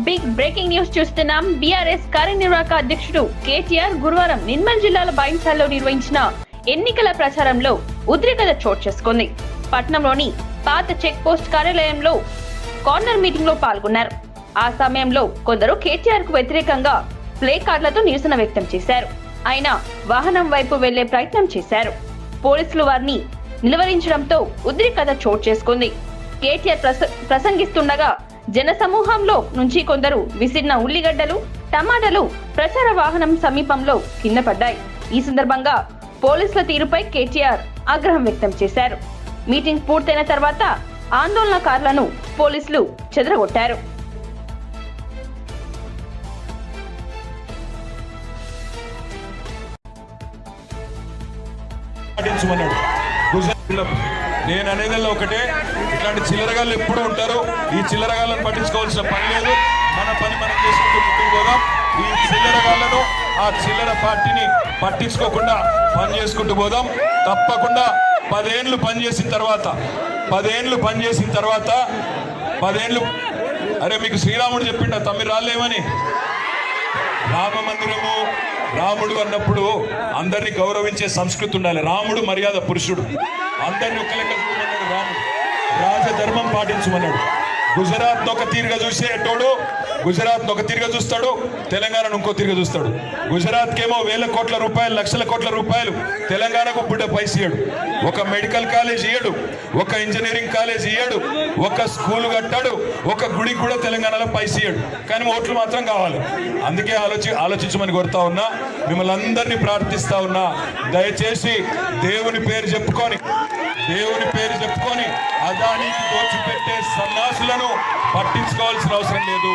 Big breaking news చూస్తున్నాం. BRS కార్యనిర్వాహక అధ్యక్షుడు కేటీఆర్ గురువారం నిర్మల్ జిల్లాల బైంసాల్లో నిర్వహించిన ఎన్నికల ప్రచారంలో ఉద్రిక్తత చోటు చేసుకుంది. పట్నంలోని పాత చెక్ పోస్ట్ కార్యాలయంలో కార్నర్ మీటింగ్ లో పాల్గొన్నారు. ఆ సమయంలో కొందరు కేటీఆర్ కు వ్యతిరేకంగా ప్లే కార్డులతో నిరసన వ్యక్తం చేశారు. ఆయన వాహనం వైపు వెళ్లే ప్రయత్నం చేశారు. పోలీసులు వారిని నిలువరించడంతో ఉద్రిక్తత చోటు చేసుకుంది. కేటీఆర్ ప్రసంగిస్తుండగా జన సమూహంలో నుంచి కొందరు విసిరిన ఉల్లిగడ్డలు, టమాటాలు ప్రచార వాహనం సమీపంలో కింద పడ్డాయి. ఈ సందర్భంగా పోలీసుల తీరుపై కేటీఆర్ ఆగ్రహం వ్యక్తం చేశారు. మీటింగ్ పూర్తయిన తర్వాత ఆందోళనకారులను పోలీసులు చెదరగొట్టారు. నేను అనేదల్లా ఒకటే, ఇట్లాంటి చిల్లరగాళ్ళు ఎప్పుడు ఉంటారు. ఈ చిల్లరగాళ్ళను పట్టించుకోవాల్సిన పని లేదు. మన పని మనం చేసుకుంటూ ముందుకు పోదాం. ఈ చిల్లరగాళ్ళను, ఆ చిల్లర పార్టీని పట్టించుకోకుండా పని చేసుకుంటూ పోదాం. తప్పకుండా 10 ఏళ్ళు పనిచేసిన తర్వాత అరే మీకు శ్రీరాముడు చెప్పిండ తమ్మి రాలేమని. రామ మందిరము, రాముడు అన్నప్పుడు అందరినీ గౌరవించే సంస్కృతి ఉండాలి. రాముడు మర్యాద పురుషుడు, అందరినీ ఒక లెక్క చూడమన్నాడు. రాముడు రాజధర్మం పాటించమన్నాడు. గుజరాత్ ఒక తీరుగా చూసేటోడు గుజరాత్ ఒక తీరుగా చూస్తాడు, తెలంగాణను ఇంకో తీరుగా చూస్తాడు. గుజరాత్కి ఏమో వేల కోట్ల రూపాయలు, లక్షల కోట్ల రూపాయలు, తెలంగాణకు బుడ్డ పైస ఇయ్యడు. ఒక మెడికల్ కాలేజ్ ఇయ్యడు, ఒక ఇంజనీరింగ్ కాలేజ్ ఇయ్యడు, ఒక స్కూల్ కట్టాడు, ఒక గుడికి కూడా తెలంగాణలో పైస ఇయ్యడు. కానీ ఓట్లు మాత్రం కావాలి. అందుకే ఆలోచించమని కోరుతా ఉన్నా, మిమ్మల్ని అందరినీ ప్రార్థిస్తా ఉన్నా. దయచేసి దేవుని పేరు చెప్పుకొని అదానికి దోచిపెట్టే సన్నాసులను పట్టించుకోవాల్సిన అవసరం లేదు.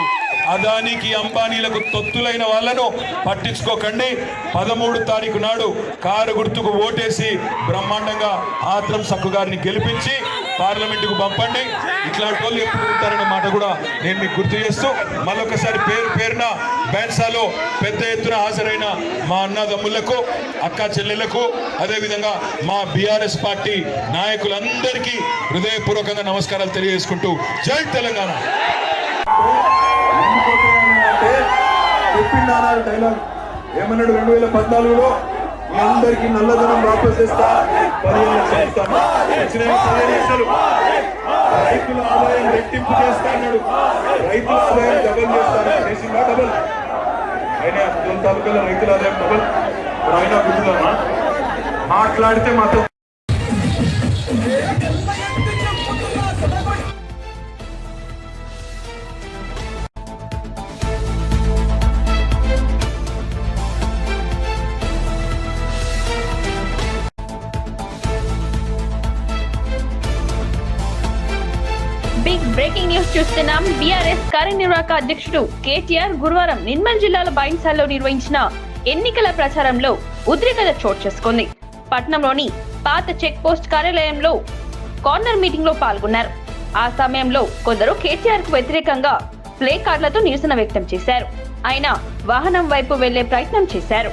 అదానికి, అంబానీలకు తొత్తులైన వాళ్ళను పట్టించుకోకండి. 13 తారీఖు నాడు కారు గుర్తుకు ఓటేసి బ్రహ్మాండంగా ఆత్రం సక్కు గారిని గెలిపించి పార్లమెంటుకు పంపండి. ఇట్లాంటి వాళ్ళు ఎప్పుడు ఉంటారనే మాట కూడా నేను మీకు గుర్తు చేస్తూ, మరొకసారి పేరున బైంసాలో పెద్ద ఎత్తున హాజరైన మా అన్నదమ్ములకు, అక్క చెల్లెళ్లకు, అదేవిధంగా మా బీఆర్ఎస్ పార్టీ నాయకులందరికీ హృదయపూర్వకంగా నమస్కారాలు తెలియజేసుకుంటూ జై తెలంగాణ. చెప్పిండారు డైలాగ్ ఏమన్నాడు, 2014లో మీ అందరికి నల్లధనం వాపస్ ఇస్తా, 15 లక్షలు ఇస్తాను, 15 లక్షలు రైతుల ఆదాయం రెట్టింపు చేస్తా అన్నాడు. రైతుల ఆదాయం డబల్ చేస్తాను, చేసిందా డబల్? అయినా తాలూకాలో రైతుల ఆదాయం డబల్. ఆయన గుర్తుదమ్మా మాట్లాడితే మాత్రం బిగ్ బ్రేకింగ్ న్యూస్ చూస్తున్నాం. బీఆర్ఎస్ కార్యనిర్వాహక అధ్యక్షుడు కేటీఆర్ గురువారం నిర్మల్ జిల్లాల బైంసాల్లో నిర్వహించిన ఎన్నికల ప్రచారంలో ఉద్రిక్తత చోటు చేసుకుంది. పట్నంలోని పాత చెక్ పోస్ట్ కార్యాలయంలో కార్నర్ మీటింగ్ లో పాల్గొన్నారు. ఆ సమయంలో కొందరు కేటీఆర్ కు వ్యతిరేకంగా ప్లే కార్డులతో నిరసన వ్యక్తం చేశారు. ఆయన వాహనం వైపు వెళ్లే ప్రయత్నం చేశారు.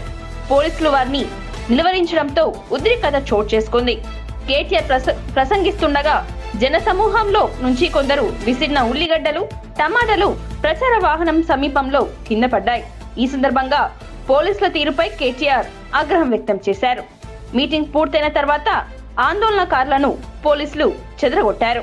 పోలీసులు వారిని నిలువరించడంతో ఉద్రిక్తత చోటు చేసుకుంది. కేటీఆర్ ప్రసంగిస్తుండగా జన సమూహంలో నుంచి కొందరు విసిరిన ఉల్లిగడ్డలు, టమాటాలు ప్రచార వాహనం సమీపంలో కింద పడ్డాయి. ఈ సందర్భంగా పోలీసుల తీరుపై కేటీఆర్ ఆగ్రహం వ్యక్తం చేశారు. మీటింగ్ పూర్తయిన తర్వాత ఆందోళనకారులను పోలీసులు చెదరగొట్టారు.